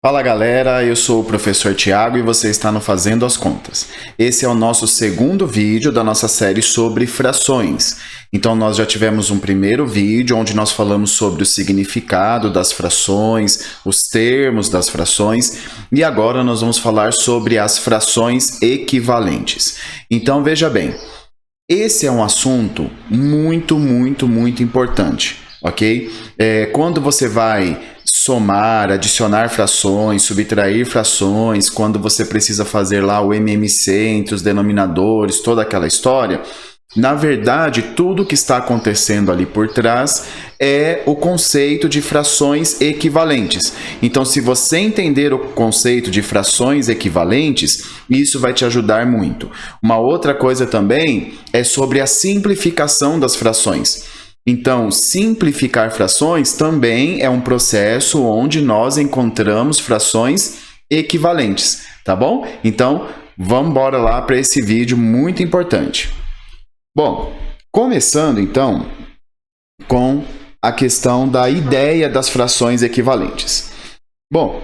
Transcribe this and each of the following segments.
Fala galera, eu sou o professor Tiago e você está no Fazendo as Contas. Esse é o nosso segundo vídeo da nossa série sobre frações. Então nós já tivemos um primeiro vídeo onde nós falamos sobre o significado das frações, os termos das frações e agora nós vamos falar sobre as frações equivalentes. Então veja bem, esse é um assunto muito importante, ok? Quando você vai somar, adicionar frações, subtrair frações, quando você precisa fazer lá o MMC entre os denominadores, toda aquela história, na verdade, tudo que está acontecendo ali por trás é o conceito de frações equivalentes. Então, se você entender o conceito de frações equivalentes, isso vai te ajudar muito. Uma outra coisa também é sobre a simplificação das frações. Então, simplificar frações também é um processo onde nós encontramos frações equivalentes, tá bom? Então, vamos embora lá para esse vídeo muito importante. Bom, começando então com a questão da ideia das frações equivalentes. Bom,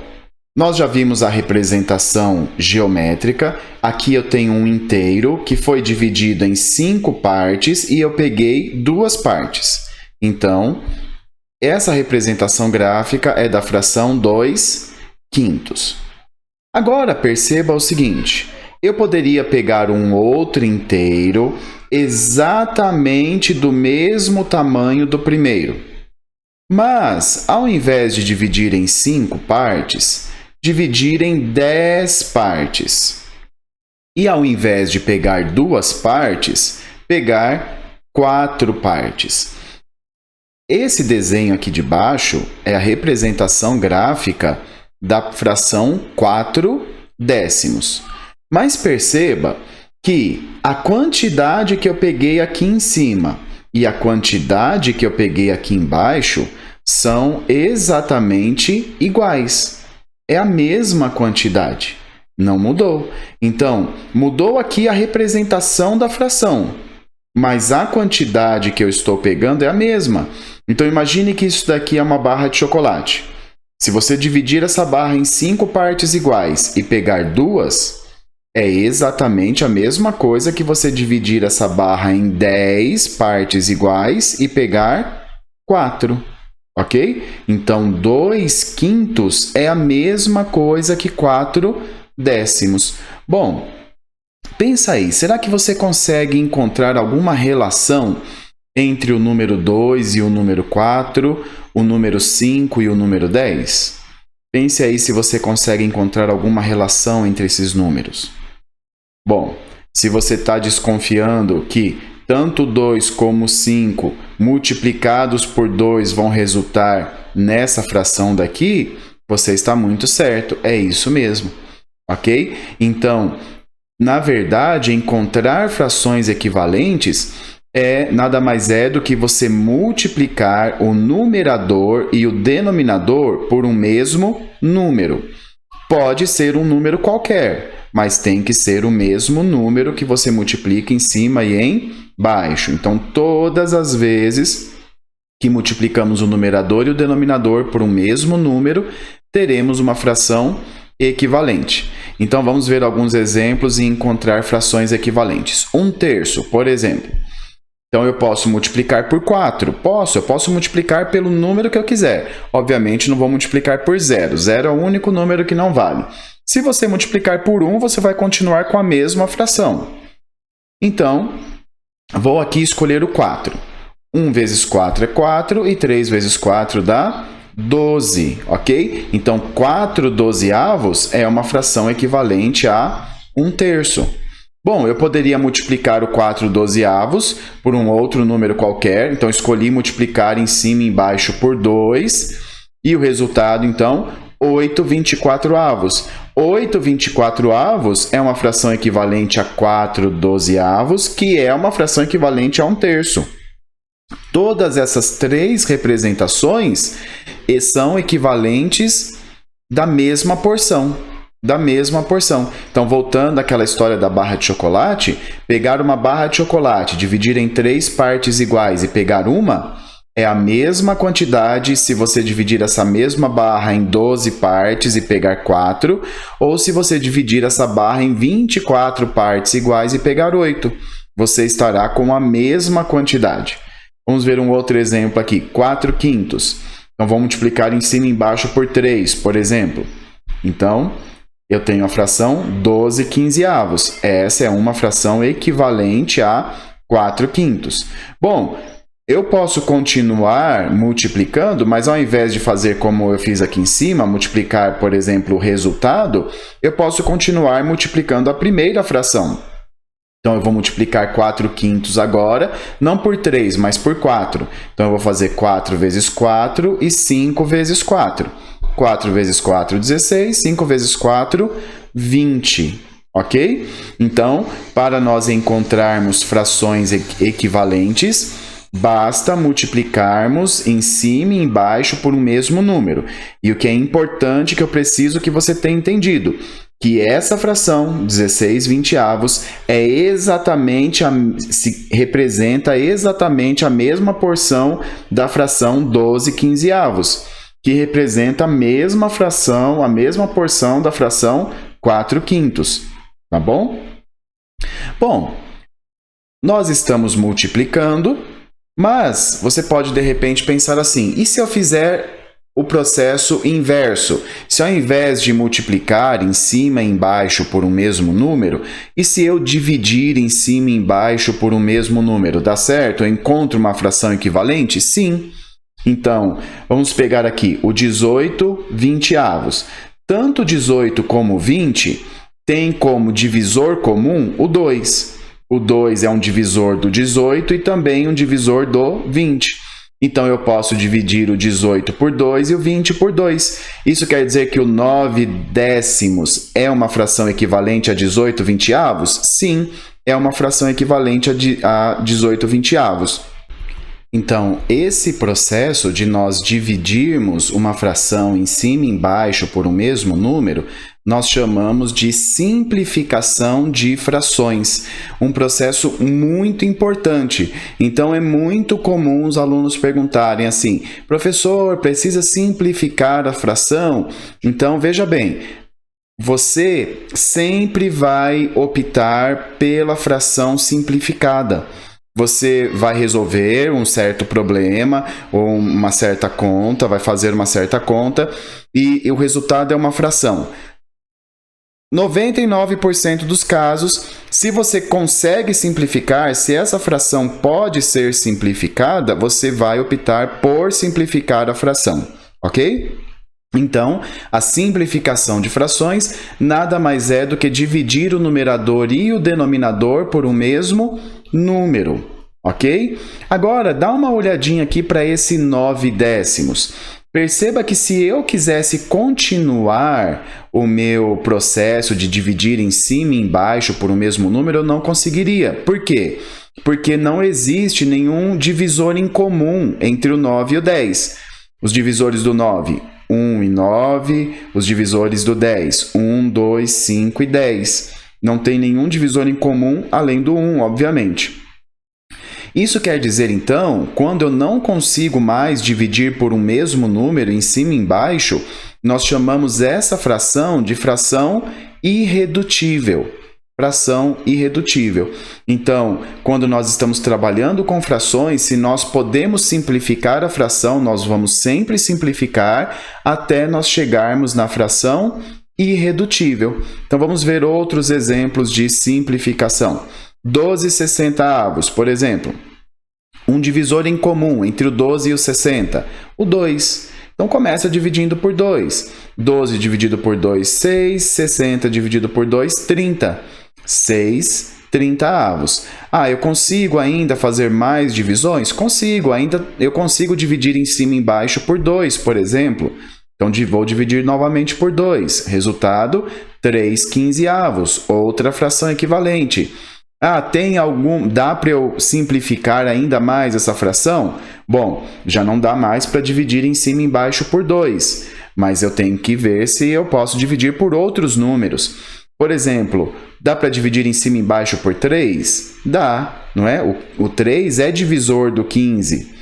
nós já vimos a representação geométrica. Aqui eu tenho um inteiro que foi dividido em 5 partes e eu peguei 2 partes. Então, essa representação gráfica é da fração 2/5. Agora, perceba o seguinte. Eu poderia pegar um outro inteiro exatamente do mesmo tamanho do primeiro. Mas, ao invés de dividir em 5 partes, dividir em 10 partes. E ao invés de pegar 2 partes, pegar 4 partes. Esse desenho aqui de baixo é a representação gráfica da fração 4/10. Mas perceba que a quantidade que eu peguei aqui em cima e a quantidade que eu peguei aqui embaixo são exatamente iguais. É a mesma quantidade, não mudou. Então, mudou aqui a representação da fração, mas a quantidade que eu estou pegando é a mesma. Então, imagine que isso daqui é uma barra de chocolate. Se você dividir essa barra em 5 partes iguais e pegar 2, é exatamente a mesma coisa que você dividir essa barra em 10 partes iguais e pegar 4. Ok? Então, 2/5 é a mesma coisa que 4/10. Bom, pensa aí, será que você consegue encontrar alguma relação entre o número 2 e o número 4, o número 5 e o número 10? Pense aí se você consegue encontrar alguma relação entre esses números. Bom, se você está desconfiando que tanto 2 como 5 multiplicados por 2 vão resultar nessa fração daqui, você está muito certo, é isso mesmo, ok? Então, na verdade, encontrar frações equivalentes nada mais é do que você multiplicar o numerador e o denominador por um mesmo número. Pode ser um número qualquer, mas tem que ser o mesmo número que você multiplica em cima e embaixo. Então, todas as vezes que multiplicamos o numerador e o denominador por um mesmo número, teremos uma fração equivalente. Então, vamos ver alguns exemplos e encontrar frações equivalentes. 1/3, por exemplo. Então, eu posso multiplicar por 4? Eu posso multiplicar pelo número que eu quiser. Obviamente, não vou multiplicar por 0. 0 é o único número que não vale. Se você multiplicar por 1, você vai continuar com a mesma fração. Então, vou aqui escolher o 4. 1 vezes 4 é 4 e 3 vezes 4 dá 12, ok? Então, 4/12 é uma fração equivalente a 1/3. Bom, eu poderia multiplicar o 4/12 por um outro número qualquer. Então, escolhi multiplicar em cima e embaixo por 2. E o resultado, então, 8/24. 8/24 é uma fração equivalente a 4/12, que é uma fração equivalente a 1/3. Todas essas 3 representações são equivalentes da mesma porção. Então, voltando àquela história da barra de chocolate, pegar uma barra de chocolate, dividir em 3 partes iguais e pegar uma, é a mesma quantidade se você dividir essa mesma barra em 12 partes e pegar 4, ou se você dividir essa barra em 24 partes iguais e pegar 8. Você estará com a mesma quantidade. Vamos ver um outro exemplo aqui, 4 quintos. Então, vamos multiplicar em cima e embaixo por 3, por exemplo. Então, eu tenho a fração 12 quinzeavos. Essa é uma fração equivalente a 4 quintos. Bom, eu posso continuar multiplicando, mas ao invés de fazer como eu fiz aqui em cima, multiplicar, por exemplo, o resultado, eu posso continuar multiplicando a primeira fração. Então, eu vou multiplicar 4 quintos agora, não por 3, mas por 4. Então, eu vou fazer 4 vezes 4 e 5 vezes 4. 4 vezes 4, 16. 5 vezes 4, 20. Ok? Então, para nós encontrarmos frações equivalentes, basta multiplicarmos em cima e embaixo por um mesmo número. E o que é importante que eu preciso que você tenha entendido, que essa fração, 16 vinteavos, representa exatamente a mesma porção da fração 12 quinzeavos, que representa a mesma fração, a mesma porção da fração 4 quintos. Tá bom? Bom, nós estamos multiplicando, mas você pode, de repente, pensar assim, e se eu fizer o processo inverso? Se ao invés de multiplicar em cima e embaixo por um mesmo número, e se eu dividir em cima e embaixo por um mesmo número, dá certo? Eu encontro uma fração equivalente? Sim. Então, vamos pegar aqui o 18 vinteavos. Tanto 18 como 20 tem como divisor comum o 2. O 2 é um divisor do 18 e também um divisor do 20. Então, eu posso dividir o 18 por 2 e o 20 por 2. Isso quer dizer que o 9 décimos é uma fração equivalente a 18 vinteavos? Sim, é uma fração equivalente a 18 vinteavos. Então, esse processo de nós dividirmos uma fração em cima e embaixo por um mesmo número, nós chamamos de simplificação de frações. Um processo muito importante. Então, é muito comum os alunos perguntarem assim, professor, precisa simplificar a fração? Então, veja bem, você sempre vai optar pela fração simplificada. Você vai resolver um certo problema ou uma certa conta, vai fazer uma certa conta e o resultado é uma fração. 99% dos casos, se você consegue simplificar, se essa fração pode ser simplificada, você vai optar por simplificar a fração, ok? Então, a simplificação de frações nada mais é do que dividir o numerador e o denominador por um mesmo número, ok? Agora, dá uma olhadinha aqui para esse 9 décimos. Perceba que se eu quisesse continuar o meu processo de dividir em cima e embaixo por um mesmo número, eu não conseguiria. Por quê? Porque não existe nenhum divisor em comum entre o 9 e o 10. Os divisores do 9, 1 e 9. Os divisores do 10, 1, 2, 5 e 10. Não tem nenhum divisor em comum além do 1, obviamente. Isso quer dizer, então, quando eu não consigo mais dividir por um mesmo número em cima e embaixo, nós chamamos essa fração de fração irredutível. Fração irredutível. Então, quando nós estamos trabalhando com frações, se nós podemos simplificar a fração, nós vamos sempre simplificar até nós chegarmos na fração irredutível. Então, vamos ver outros exemplos de simplificação. 12 sessentaavos, por exemplo. Um divisor em comum entre o 12 e o 60, o 2. Então, começa dividindo por 2. 12 dividido por 2, 6. 60 dividido por 2, 30. 6 trintaavos. Eu consigo ainda fazer mais divisões? Consigo. Eu consigo dividir em cima e embaixo por 2, por exemplo. Então, vou dividir novamente por 2. Resultado, 3 quinzeavos. Outra fração equivalente. Dá para eu simplificar ainda mais essa fração? Bom, já não dá mais para dividir em cima e embaixo por 2, mas eu tenho que ver se eu posso dividir por outros números. Por exemplo, dá para dividir em cima e embaixo por 3? Dá, não é? O 3 é divisor do 15.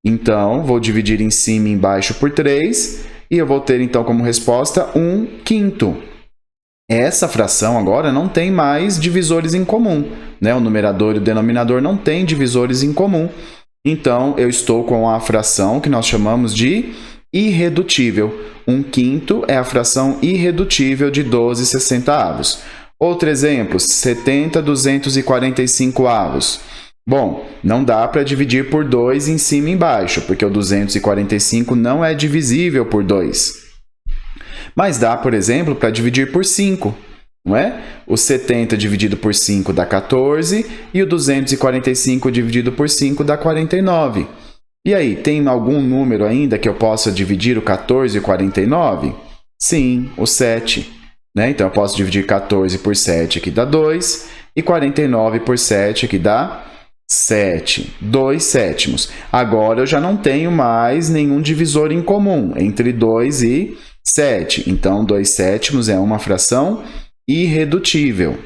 Então, vou dividir em cima e embaixo por 3 e eu vou ter, então, como resposta 1/5. Essa fração agora não tem mais divisores em comum, né? O numerador e o denominador não têm divisores em comum. Então, eu estou com a fração que nós chamamos de irredutível. 1/5 é a fração irredutível de 12/60. Outro exemplo, 70/245. Bom, não dá para dividir por 2 em cima e embaixo, porque o 245 não é divisível por 2. Mas dá, por exemplo, para dividir por 5, não é? O 70 dividido por 5 dá 14 e o 245 dividido por 5 dá 49. E aí, tem algum número ainda que eu possa dividir o 14 e o 49? Sim, o 7. Né? Então, eu posso dividir 14 por 7, que dá 2, e 49 por 7, que dá 7. 2/7. Agora, eu já não tenho mais nenhum divisor em comum entre 2 e 7. Então, 2/7 é uma fração irredutível.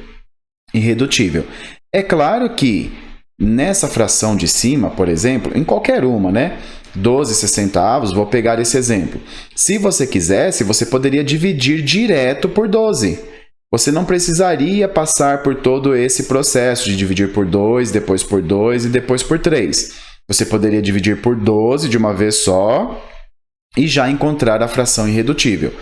Irredutível. É claro que nessa fração de cima, por exemplo, em qualquer uma, né? 12/60, vou pegar esse exemplo. Se você quisesse, você poderia dividir direto por 12. Você não precisaria passar por todo esse processo de dividir por 2, depois por 2 e depois por 3. Você poderia dividir por 12 de uma vez só e já encontrar a fração irredutível.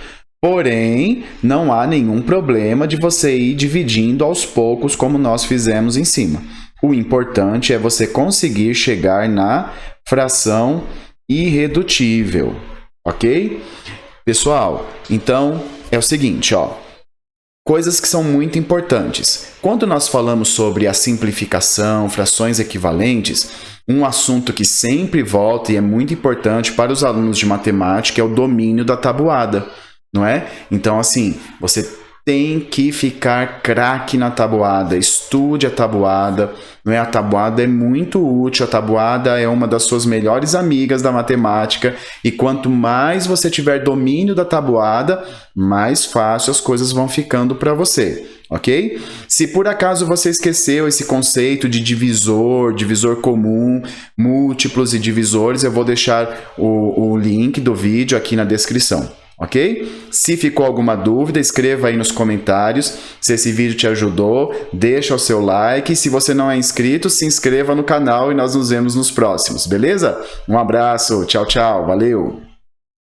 Porém, não há nenhum problema de você ir dividindo aos poucos, como nós fizemos em cima. O importante é você conseguir chegar na fração irredutível, ok? Pessoal, então é o seguinte, ó. Coisas que são muito importantes. Quando nós falamos sobre a simplificação, frações equivalentes, um assunto que sempre volta e é muito importante para os alunos de matemática é o domínio da tabuada, não é? Então, assim, você tem que ficar craque na tabuada, estude a tabuada, não é? A tabuada é muito útil, a tabuada é uma das suas melhores amigas da matemática e quanto mais você tiver domínio da tabuada, mais fácil as coisas vão ficando para você, ok? Se por acaso você esqueceu esse conceito de divisor comum, múltiplos e divisores, eu vou deixar o link do vídeo aqui na descrição. Ok? Se ficou alguma dúvida, escreva aí nos comentários. Se esse vídeo te ajudou, deixa o seu like. Se você não é inscrito, se inscreva no canal e nós nos vemos nos próximos, beleza? Um abraço, tchau, tchau, valeu!